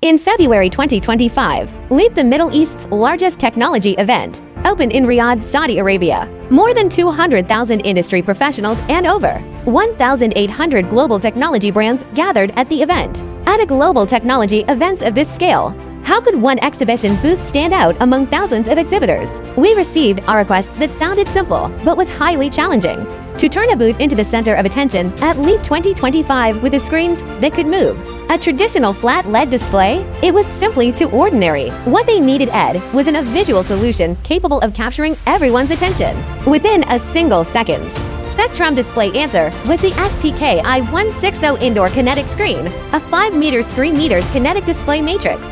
In February 2025, LEAP, the Middle East's largest technology event, opened in Riyadh, Saudi Arabia. More than 200,000 industry professionals and over 1,800 global technology brands gathered at the event. At a global technology event of this scale, how could one exhibition booth stand out among thousands of exhibitors? We received a request that sounded simple but was highly challenging: to turn a booth into the center of attention at LEAP 2025 with the screens that could move. A traditional flat LED display? It was simply too ordinary. What they needed was a visual solution capable of capturing everyone's attention within a single second. SpectrumDisplay answer was the SPKI-160 indoor kinetic screen, a 5x3 kinetic display matrix.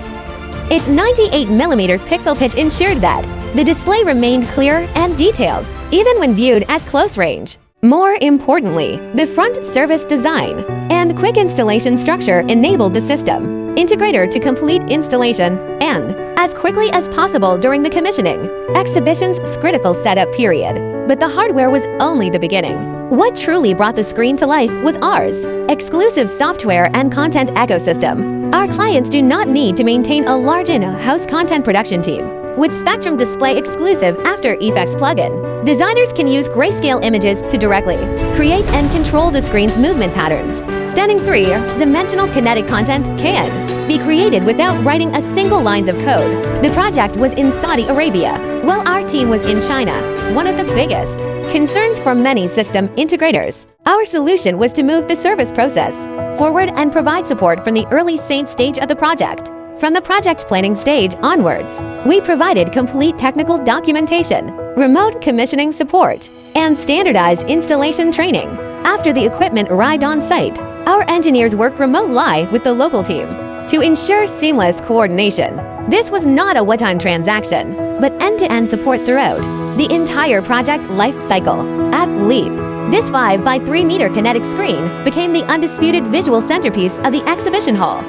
Its 98mm pixel pitch ensured that the display remained clear and detailed, even when viewed at close range. More importantly, the front surface design and quick installation structure enabled the system integrator to complete installation and as quickly as possible during the commissioning exhibition's critical setup period. But the hardware was only the beginning. What truly brought the screen to life was ours exclusive software and content ecosystem. Our clients do not need to maintain a large in-house content production team. With SpectrumDisplay exclusive After Effects plugin, designers can use grayscale images to directly create and control the screen's movement patterns. Stunning 3-dimensional kinetic content can be created without writing a single line of code. The project was in Saudi Arabia, while our team was in China, one of the biggest concerns for many system integrators. Our solution was to move the service process forward and provide support from the early stage of the project. From the project planning stage onwards, we provided complete technical documentation, remote commissioning support, and standardized installation training. After the equipment arrived on site, our engineers worked remotely with the local team to ensure seamless coordination. This was not a one-time transaction, but end-to-end support throughout the entire project life cycle. At LEAP, this 5x3 kinetic screen became the undisputed visual centerpiece of the exhibition hall.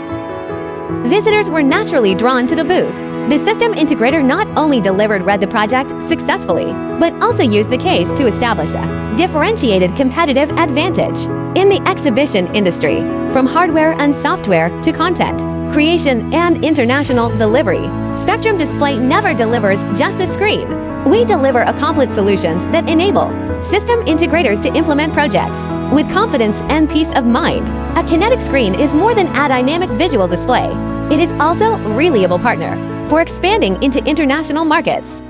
Visitors were naturally drawn to the booth. The system integrator not only read the project successfully, but also used the case to establish a differentiated competitive advantage in the exhibition industry. From hardware and software to content creation and international delivery, SpectrumDisplay never delivers just a screen. We deliver a complete solutions that enable system integrators to implement projects with confidence and peace of mind. A kinetic screen is more than a dynamic visual display. It is also a reliable partner for expanding into international markets.